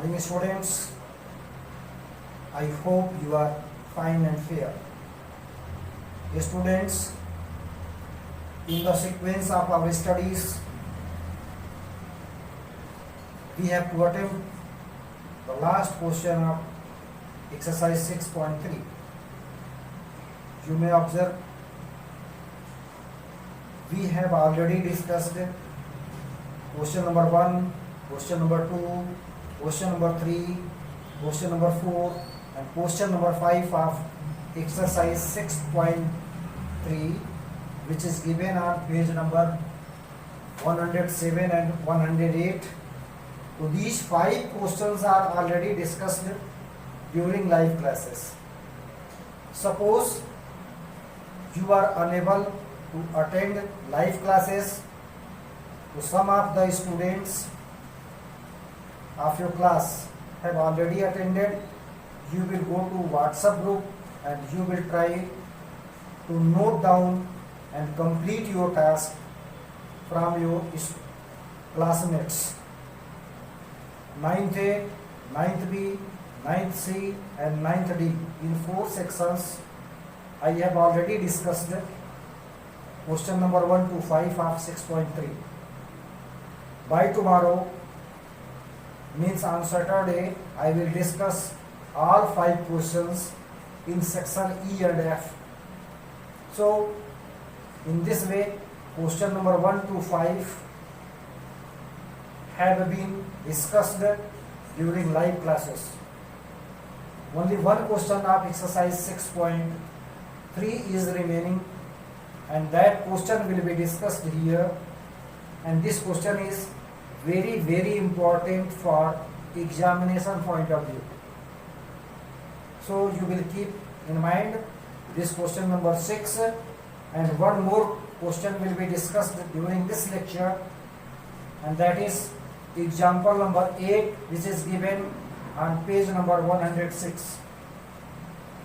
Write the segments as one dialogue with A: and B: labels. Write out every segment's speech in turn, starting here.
A: Morning students, I hope you are fine and fair. Students, in the sequence of our studies, we have to attempt the last question of exercise 6.3. You may observe we have already discussed question number 1, question number 2, question number 3, question number 4 and question number 5 of exercise 6.3, which is given on page number 107 and 108. So these 5 questions are already discussed during live classes. Suppose you are unable to attend live classes, so some of the students of your class have already attended. You will go to WhatsApp group and you will try to note down and complete your task from your classmates. 9th A, 9th B, 9th C and 9th D in 4 sections. I have already discussed question number 1 to 5 of 6.3. By tomorrow, means on Saturday, I will discuss all 5 questions in section E and F. So, in this way, question number 1 to 5 have been discussed during live classes. Only one question of exercise 6.3 is remaining, and that question will be discussed here. And this question is very important for examination point of view. So you will keep in mind this question number 6, and one more question will be discussed during this lecture, and that is example number 8, which is given on page number 106.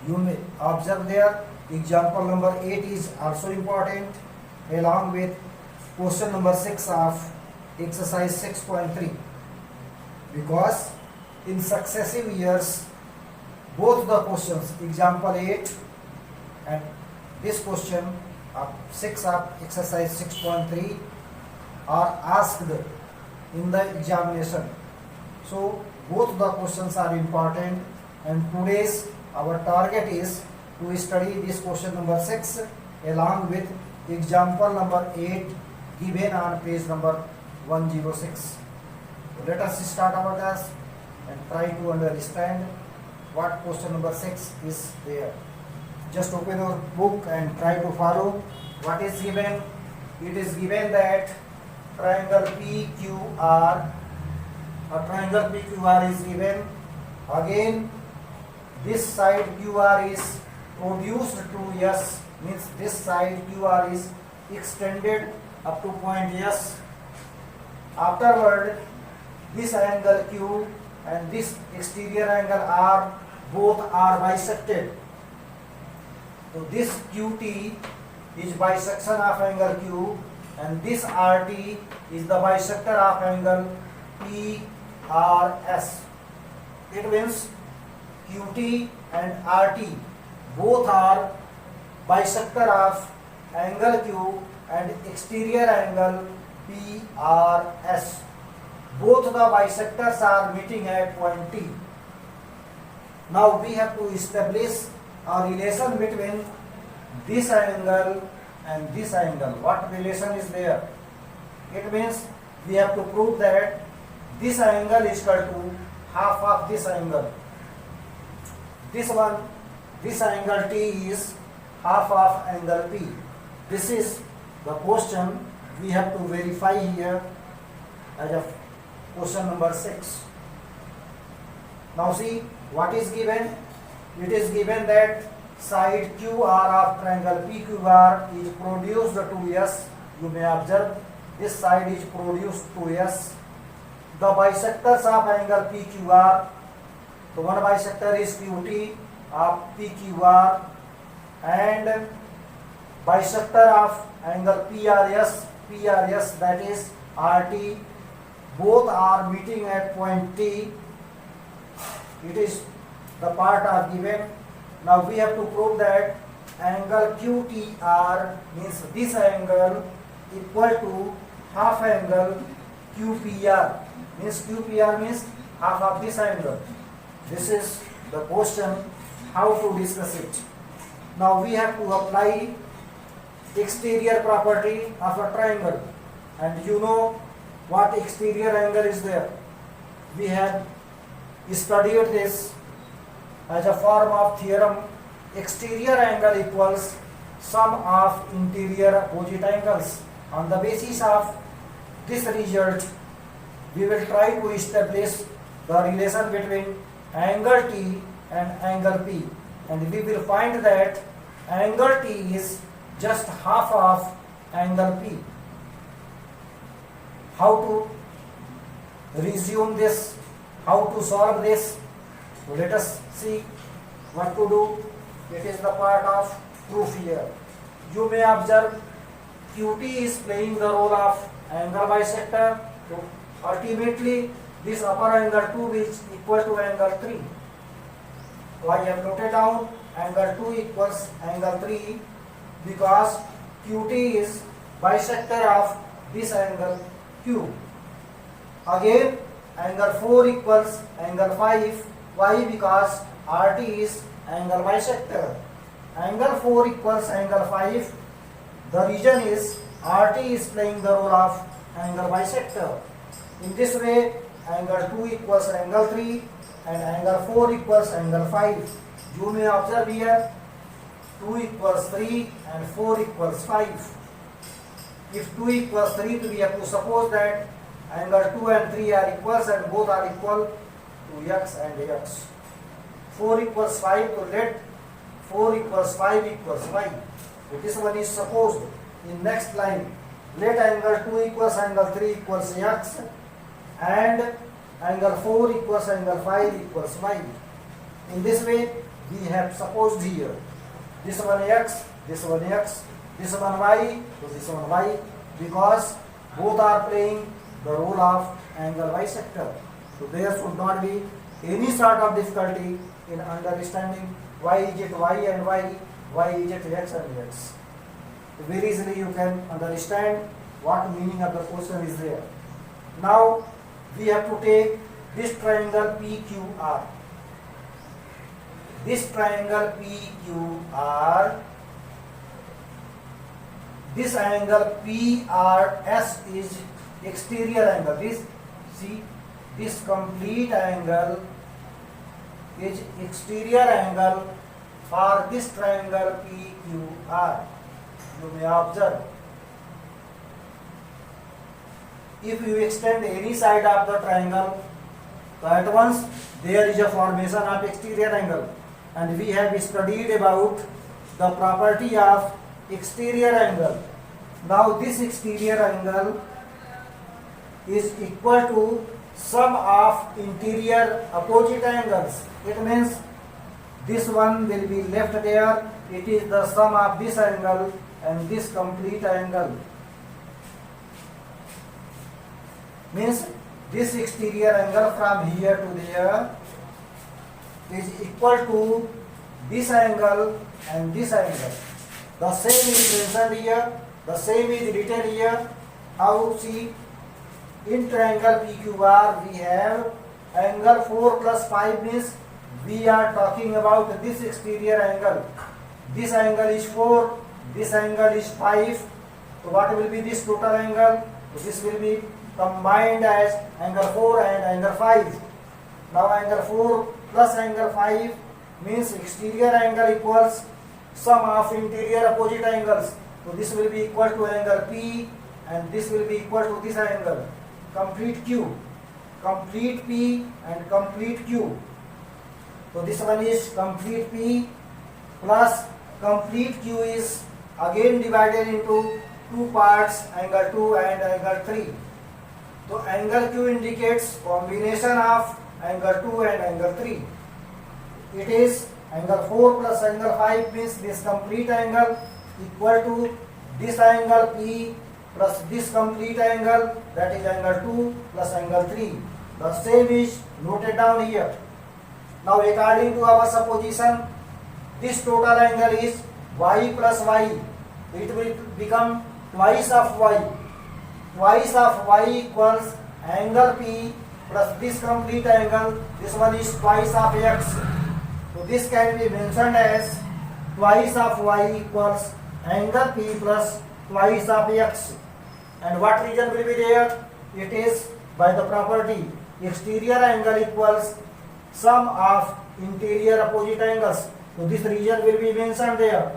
A: You may observe there example number 8 is also important along with question number 6 of exercise 6.3, because in successive years both the questions, example 8 and this question of 6 of exercise 6.3 are asked in the examination. So both the questions are important, and today's our target is to study this question number 6 along with example number 8 given on page number 106. So let us start our class and try to understand what question number 6 is there. Just open your book and try to follow what is given. It is given that triangle PQR, a triangle PQR is given. Again, this side QR is produced to S, means this side QR is extended up to point S. Afterward, this angle Q and this exterior angle R both are bisected. So this QT is bisection of angle Q, and this RT is the bisector of angle PRS. It means QT and RT both are bisector of angle Q and exterior angle PRS. Both the bisectors are meeting at point T. Now we have to establish a relation between this angle and this angle. What relation is there? It means we have to prove that this angle is equal to half of this angle. This one, this angle T is half of angle P. This is the question we have to verify here as a question number 6. Now see what is given. It is given that side QR of triangle PQR is produced to S. You may observe this side is produced to S. The bisectors of angle PQR, so one bisector is QT of PQR and bisector of angle PRS, that is RT, both are meeting at point T. It is the part are given. Now we have to prove that angle QTR means this angle equal to half angle QPR. Means QPR means half of this angle. This is the question, how to discuss it. Now we have to apply exterior property of a triangle, and you know what exterior angle is there. We have studied this as a form of theorem. Exterior angle equals sum of interior opposite angles. On the basis of this result, we will try to establish the relation between angle T and angle P, and we will find that angle T is just half of angle P. How to resume this? How to solve this? So let us see what to do. It is the part of proof here. You may observe QT is playing the role of angle bisector. So ultimately this upper angle 2 is equal to angle 3. So I have noted down angle 2 equals angle 3 because QT is bisector of this angle Q. Again angle 4 equals angle 5. Why? Because RT is angle bisector. Angle 4 equals angle 5. The reason is RT is playing the role of angle bisector. In this way, angle 2 equals angle 3 and angle 4 equals angle 5. You may observe here 2 equals 3 and 4 equals 5. If 2 equals 3, we have to suppose that angle 2 and 3 are equals and both are equal to x and x. 4 equals 5, so let 4 equals 5 equals 5. So this one is supposed. In next line, let angle 2 equals angle 3 equals x and angle 4 equals angle 5 equals 5. In this way, we have supposed here. This one x, this one x, this one y, so this one y, because both are playing the role of angle bisector. So there should not be any sort of difficulty in understanding why is it y and y, why is it x and x. So very easily you can understand what meaning of the question is there. Now we have to take this triangle PQR. This triangle PQR, this angle PRS is exterior angle. This, see, this complete angle is exterior angle for this triangle PQR. You may observe. If you extend any side of the triangle, so at once there is a formation of exterior angle, and we have studied about the property of exterior angle. Now this exterior angle is equal to sum of interior opposite angles. It means this one will be left there. It is the sum of this angle and this complete angle. Means this exterior angle from here to there is equal to this angle and this angle. The same is mentioned here, the same is written here. How? See, in triangle PQR we have angle 4 plus 5 means we are talking about this exterior angle. This angle is 4, this angle is 5. So what will be this total angle? So this will be combined as angle 4 and angle 5. Now angle 4 plus angle 5 means exterior angle equals sum of interior opposite angles. So this will be equal to angle P and this will be equal to this angle. Complete Q. Complete P and complete Q. So this one is complete P plus complete Q is again divided into two parts, angle 2 and angle 3. So angle Q indicates combination of angle 2 and angle 3. It is angle 4 plus angle 5 means this complete angle equal to this angle P plus this complete angle, that is angle 2 plus angle 3. The same is noted down here. Now according to our supposition, this total angle is y plus y. It will become twice of y. Twice of y equals angle P plus this complete angle. This one is twice of x. So this can be mentioned as twice of y equals angle P plus twice of x. And what region will be there? It is by the property exterior angle equals sum of interior opposite angles. So this region will be mentioned there.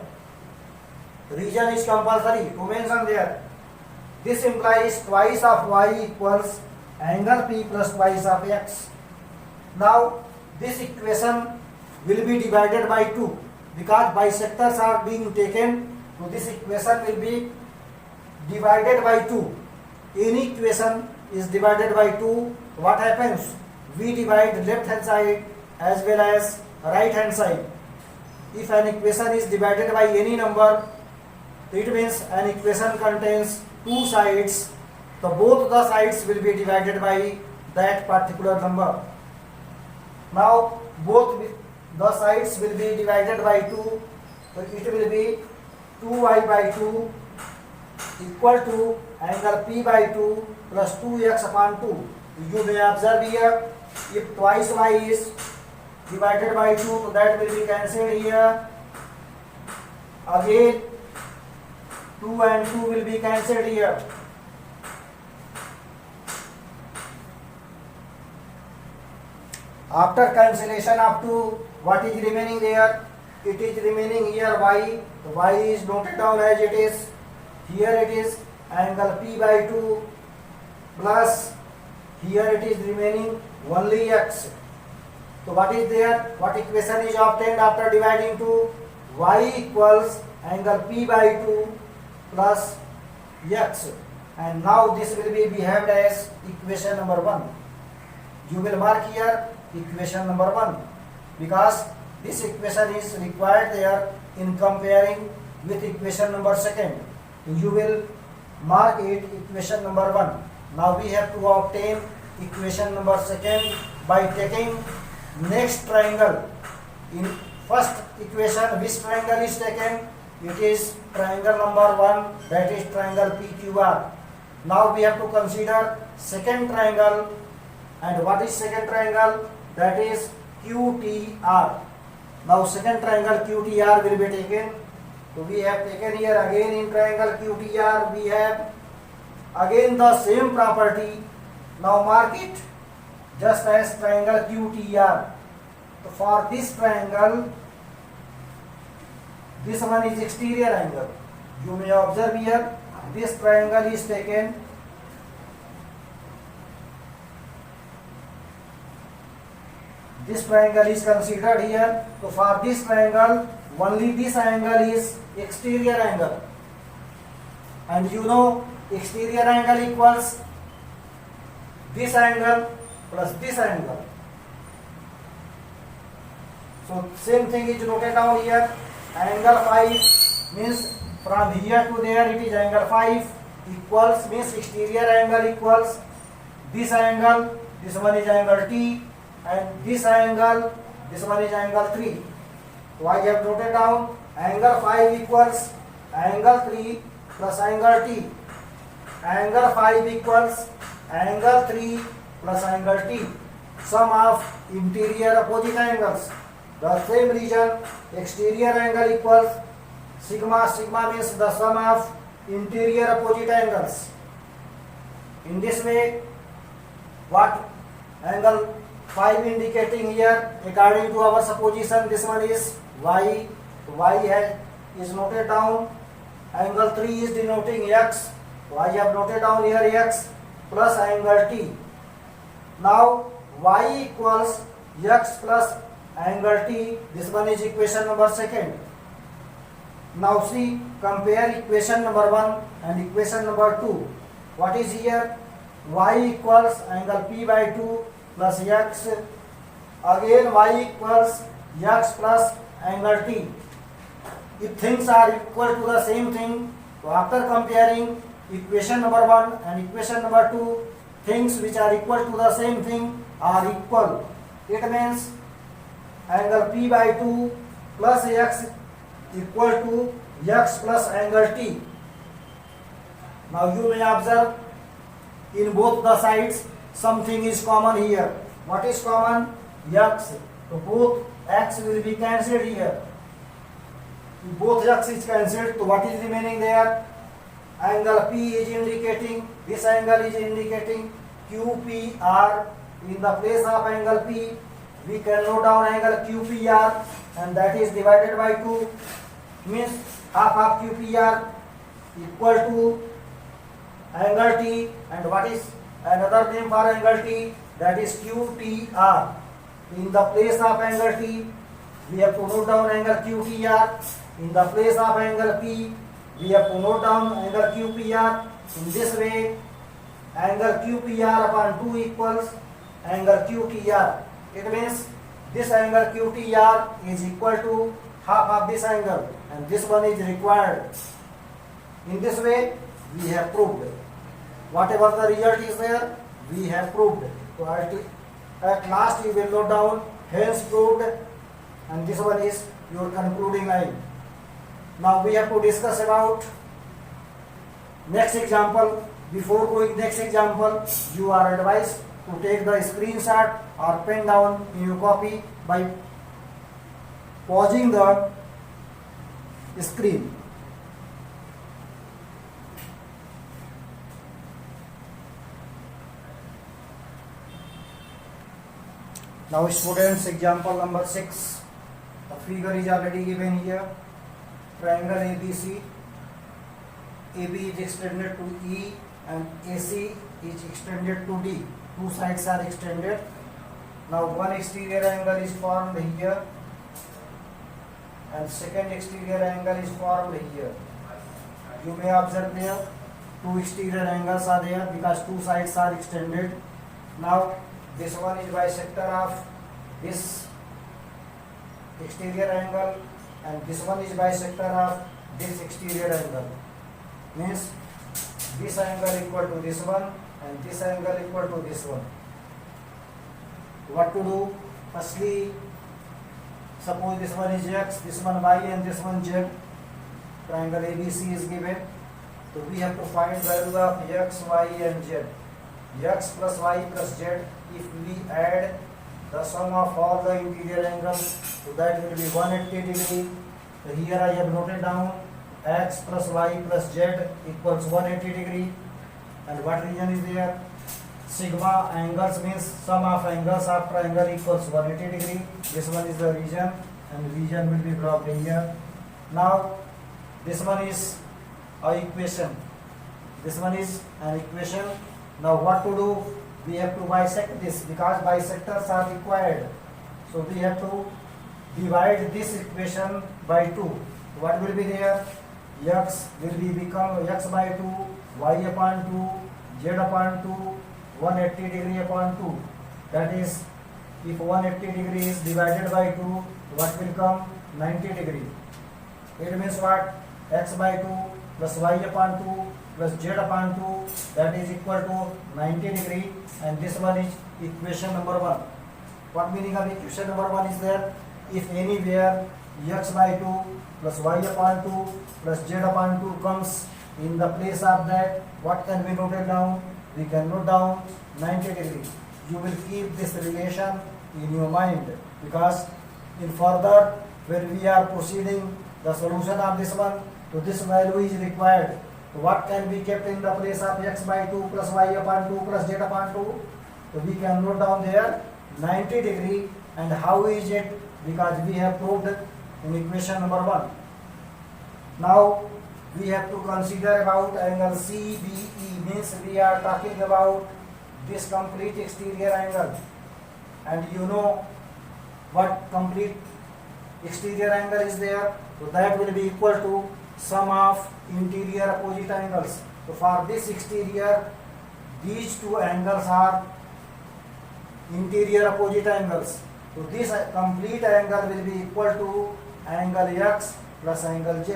A: Region is compulsory to mention there. This implies twice of y equals angle P plus twice of x. Now this equation will be divided by 2 because bisectors are being taken. So this equation will be divided by 2. Any equation is divided by 2. What happens? We divide left hand side as well as right hand side. If an equation is divided by any number, it means an equation contains 2 sides. So both the sides will be divided by that particular number. Now both the sides will be divided by 2. So it will be 2y by 2 equal to angle P by 2 plus 2x upon 2. You may observe here, if twice y is divided by 2, so that will be cancelled here. Again 2 and 2 will be cancelled here. After cancellation of 2, what is remaining there? It is remaining here y. The y is noted down as it is. Here it is angle P by 2 plus here it is remaining only x. So what is there? What equation is obtained after dividing 2? Y equals angle P by 2 plus x. And now this will be behaved as equation number 1. You will mark here equation number 1 because this equation is required there in comparing with equation number 2. You will mark it equation number 1. Now we have to obtain equation number 2 by taking next triangle. In first equation, which triangle is taken? It is triangle number 1, that is triangle PQR. Now we have to consider second triangle. And what is second triangle? That is QTR. Now second triangle QTR will be taken. So we have taken here again in triangle QTR, we have again the same property. Now mark it just as triangle QTR. So for this triangle, this one is exterior angle. You may observe here, this triangle is taken. This triangle is considered here. So for this triangle, only this angle is exterior angle. And you know exterior angle equals this angle plus this angle. So same thing is noted down here. Angle 5 means from here to there it is angle 5 equals means exterior angle equals this angle, this one is angle T, and this angle, this one is angle 3. So I have noted down angle 5 equals angle 3 plus angle T. Angle 5 equals angle 3 plus angle T. Sum of interior opposite angles. The same region, exterior angle equals sigma. Sigma means the sum of interior opposite angles. In this way, what angle 5 indicating here, according to our supposition, this one is y. Y is noted down. Angle 3 is denoting x. So I have noted down here x plus angle t. Now y equals x plus angle t. This one is equation number 2. Now see, compare equation number 1 and equation number 2. What is here? Y equals angle p by 2 plus x. Again y equals x plus angle t. If things are equal to the same thing, so after comparing equation number 1 and equation number 2, things which are equal to the same thing are equal. It means angle P by 2 plus x equal to x plus angle T. Now you may observe in both the sides something is common here. What is common? X. So both x will be cancelled here. If both x is cancelled, so what is remaining there? Angle P is indicating, this angle is indicating QPR. In the place of angle P, we can note down angle QPR, and that is divided by 2, means half of QPR equal to angle T, and what is another name for angle T? That is QTR. In the place of angle T, we have to note down angle QTR. In the place of angle P, we have to note down angle QPR. In this way, angle QPR upon 2 equals angle QTR. It means this angle QTR is equal to half of this angle, and this one is required. In this way, we have proved. Whatever the result is there, we have proved. So at last you will note down hence proved, and this one is your concluding line. Now we have to discuss about next example. Before going next example, you are advised to take the screenshot or pen down in your copy by pausing the screen. Now students, example number 6. The figure is already given here. Triangle ABC. AB is extended to E and AC is extended to D. Two sides are extended. Now one exterior angle is formed here and second exterior angle is formed here. You may observe there two exterior angles are there because two sides are extended. Now this one is bisector of this exterior angle and this one is bisector of this exterior angle. Means this angle equal to this one and this angle equal to this one. What to do? Firstly, suppose this one is x, this one y and this one z. Triangle ABC is given. So we have to find value of x, y and z. X plus y plus z. If we add the sum of all the interior angles, so that will be 180 degree. So here I have noted down x plus y plus z equals 180 degree. And what region is there? Sigma angles means sum of angles of triangle equals 180 degree. This one is the region and region will be blocked here. Now this one is a equation. This one is an equation. Now what to do? We have to bisect this because bisectors are required. So we have to divide this equation by 2. What will be there? X will be become x by 2, y upon 2, z upon 2, 180 degree upon 2. That is, if 180 degree is divided by 2, what will come? 90 degree. It means what? X by 2 plus y upon 2 plus z upon 2, that is equal to 90 degree, and this one is equation number 1. What meaning of equation number 1 is there? If anywhere x by 2 plus y upon 2 plus z upon 2 comes in the place of that, what can we note it down? We can note down 90 degree. You will keep this relation in your mind because in further when we are proceeding the solution of this one, so this value is required. So what can be kept in the place of x by 2 plus y upon 2 plus z upon 2? So we can note down there 90 degree. And how is it? Because we have proved in equation number 1. Now we have to consider about angle CBE, means we are talking about this complete exterior angle, and you know what complete exterior angle is there, so that will be equal to sum of interior opposite angles. So for this exterior, these two angles are interior opposite angles. So this complete angle will be equal to angle x plus angle z.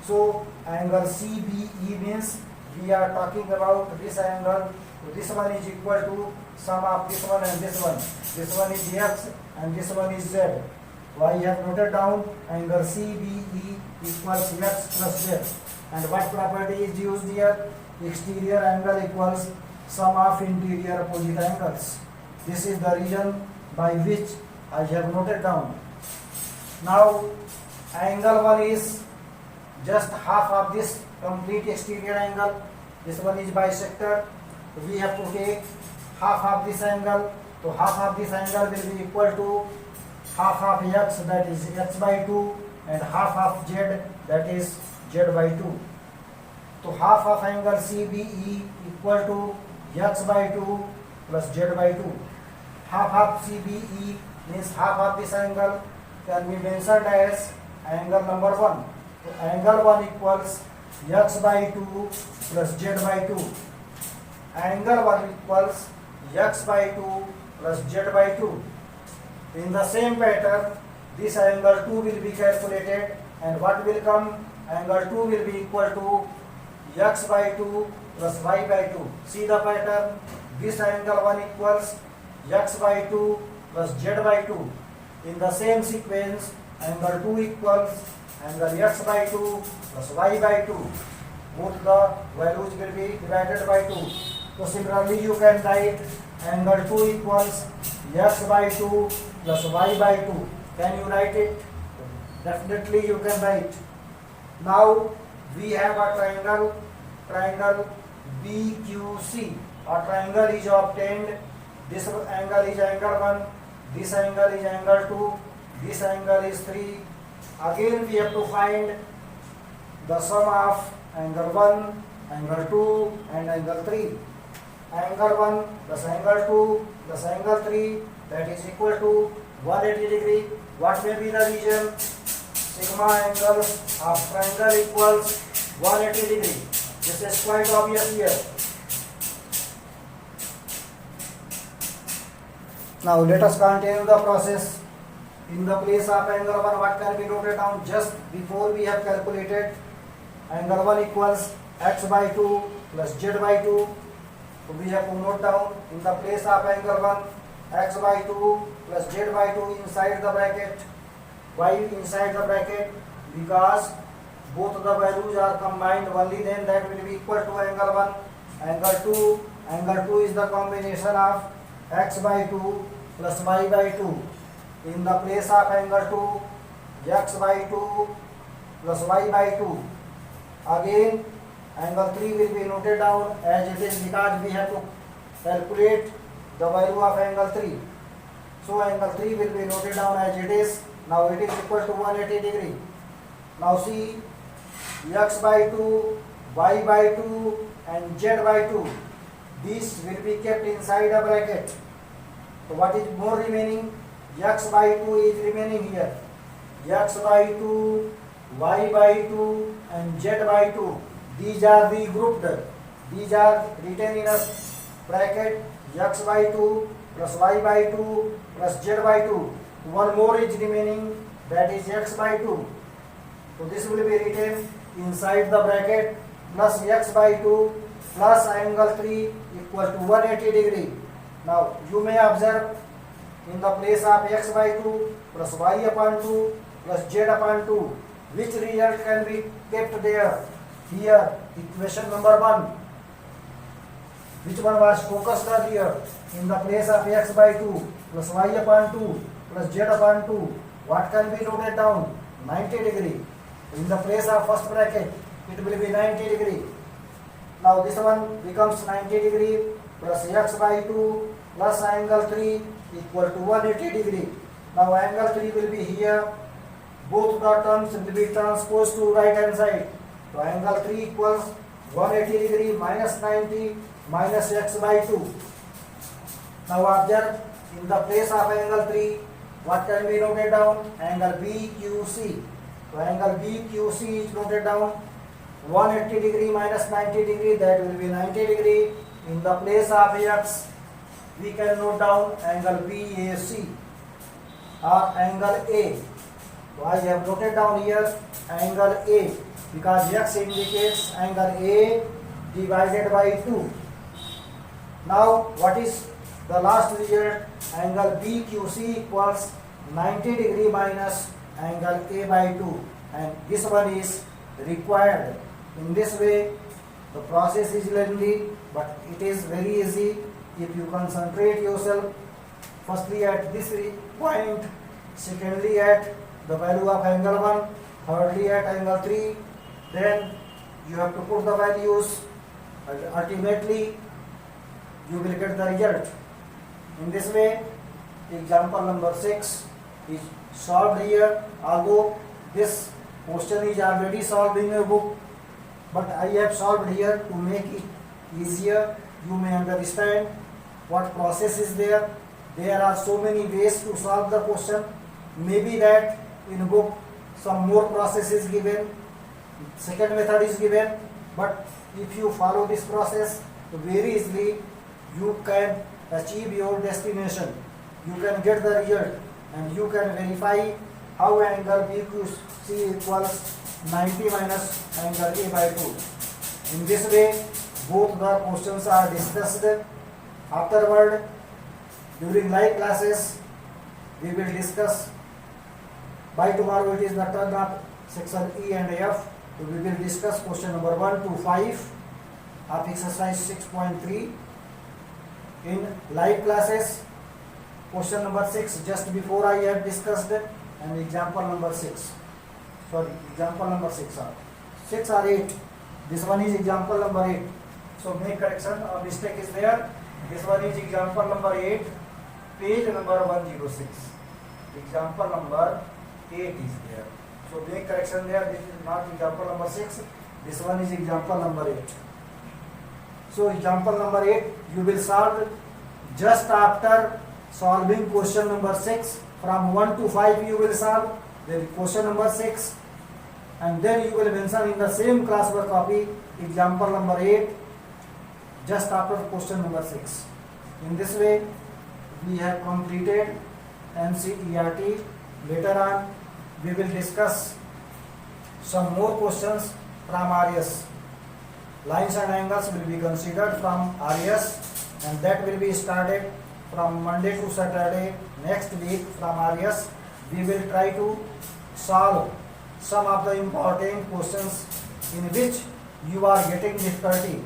A: So angle CBE means we are talking about this angle So this one is equal to sum of this one and this one. This one is x and this one is z. So I have noted down angle CBE equals x plus z. And what property is used here? Exterior angle equals sum of interior opposite angles. This is the reason by which I have noted down. Now angle 1 is just half of this complete exterior angle. This one is bisector. We have to take half of this angle. So half of this angle will be equal to half of x, that is x by 2, and half of z, that is z by 2. So half of angle CBE equal to x by 2 plus z by 2. Half of CBE means half of this angle can be mentioned as angle number 1. So angle 1 equals x by 2 plus z by 2. Angle 1 equals x by 2 plus z by 2. In the same pattern, this angle 2 will be calculated, and what will come? Angle 2 will be equal to x by 2 plus y by 2. See the pattern? This angle 1 equals x by 2 plus z by 2. In the same sequence, angle 2 equals angle x by 2 plus y by 2. Both the values will be divided by 2. So similarly, you can write angle 2 equals x by 2 plus y by 2. Can you write it? Definitely you can write. Now we have a triangle BQC. A triangle is obtained. This angle is angle 1, this angle is angle 2, this angle is 3. Again we have to find the sum of angle 1, angle 2 and angle 3. Angle 1 plus angle 2 plus angle 3, that is equal to 180 degree. What may be the region? Sigma angle of triangle equals 180 degree. This is quite obvious here. Now let us continue the process. In the place of angle 1, what can be noted down? Just before we have calculated angle 1 equals x by 2 plus z by 2. So we have to note down in the place of angle 1 x by 2 plus z by 2 inside the bracket. Why inside the bracket? Because both the values are combined, only then that will be equal to angle 1. Angle 2, angle 2 is the combination of x by 2 plus y by 2. In the place of angle 2, x by 2 plus y by 2. Again angle 3 will be noted down as it is, because we have to calculate the value of angle 3. So angle 3 will be noted down as it is. Now it is equal to 180 degree. Now see, x by 2, y by 2 and z by 2. These will be kept inside a bracket. So what is more remaining? X by 2 is remaining here. X by 2, y by 2 and z by 2. These are the grouped. These are written in a bracket. X by 2 plus y by 2 plus z by 2. One more is remaining, that is x by 2. So this will be written inside the bracket, plus x by 2 plus angle 3 equal to 180 degree. Now you may observe in the place of x by 2 plus y upon 2 plus z upon 2, which result can be kept there? Here, equation number 1. Which one was focused earlier? In the place of x by 2 plus y upon 2 plus z upon 2, what can be noted down? 90 degree. In the place of first bracket, it will be 90 degree. Now this one becomes 90 degree plus x by 2 plus angle 3 equal to 180 degree. Now angle 3 will be here. Both the terms will be transposed to right hand side. So angle 3 equals 180 degree minus 90 minus x by 2. Now observe, in the place of angle 3, what can be noted down? Angle BQC. So angle BQC is noted down 180 degree minus 90 degree, that will be 90 degree. In the place of x, we can note down angle BAC or angle A. So I have noted down here angle A because x indicates angle A divided by 2. Now what is the last result? Angle BQC equals 90 degree minus angle A by 2, and this one is required. In this way the process is lengthy, but it is very easy if you concentrate yourself firstly at this point, secondly at the value of angle 1, thirdly at angle 3, then you have to put the values, and ultimately you will get the result. In this way, example number 6 is solved here. Although this question is already solved in your book, but I have solved here to make it easier. You may understand what process is there. There are so many ways to solve the question. Maybe that in book some more process is given, second method is given, but if you follow this process very easily, you can achieve your destination. You can get the result, and you can verify how angle BQC equals 90 minus angle A by 2. In this way, both the questions are discussed. Afterward, during live classes, we will discuss. By tomorrow, it is the turn of section E and F. So we will discuss question number 1 to 5 of exercise 6.3 in live classes. Question number 6 just before I have discussed, and example number 6. Sorry, example number 6 or 6 or 8. This one is example number 8. So make correction. A mistake is there. This one is example number 8, page number 106. Example number 8 is there. So make correction there. This is not example number 6. This one is example number 8. So example number 8 you will solve just after solving question number 6. From 1 to 5 you will solve. Then question number 6, and then you will mention in the same classwork copy example number 8 just after question number 6. In this way we have completed NCERT. Later on we will discuss some more questions from RS. Lines and angles will be considered from RS, and that will be started from Monday to Saturday next week. From RS we will try to solve some of the important questions in which you are getting difficulty.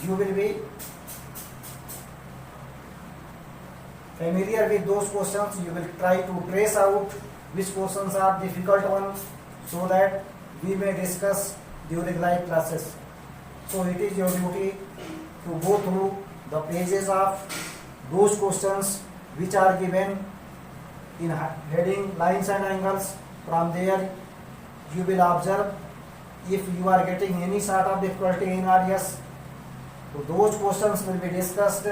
A: You will be familiar with those questions. You will try to trace out which questions are difficult ones, so that we may discuss during live classes. So it is your duty to go through the pages of those questions which are given in heading lines and angles. From there you will observe if you are getting any sort of difficulty in RS. So those questions will be discussed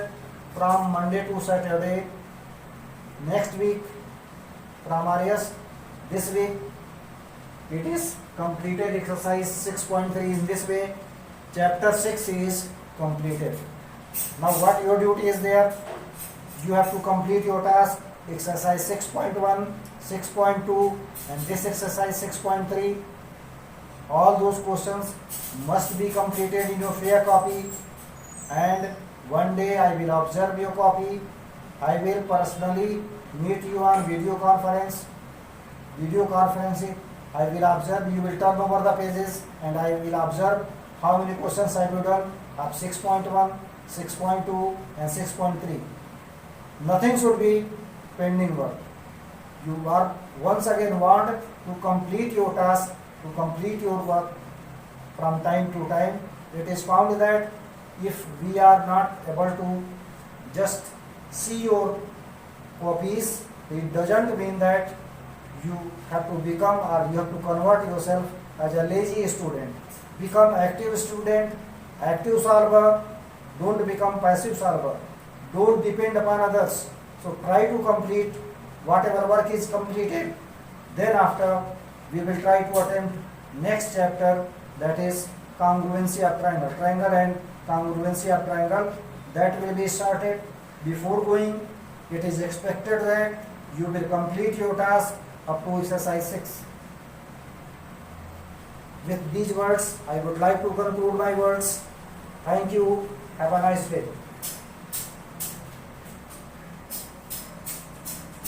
A: from Monday to Saturday next week from RS. This week it is completed exercise 6.3. In this way chapter 6 is completed. Now what your duty is there? You have to complete your task exercise 6.1, 6.2 and this exercise 6.3. All those questions must be completed in your fair copy, and one day I will observe your copy. I will personally meet you on video conference. I will observe. You will turn over the pages and I will observe how many questions I have done of 6.1, 6.2 and 6.3. Nothing should be pending work. You are once again warned to complete your task, to complete your work from time to time. It is found that if we are not able to just see your copies, it doesn't mean that you have to become or you have to convert yourself as a lazy student. Become active student, active solver. Don't become passive solver. Don't depend upon others. So try to complete whatever work is completed. Then after we will try to attempt next chapter, that is congruency of triangle. Triangle and congruency of triangle, that will be started. Before going, it is expected that you will complete your task up to exercise 6. With these words, I would like to conclude my words. Thank you. Have a nice day.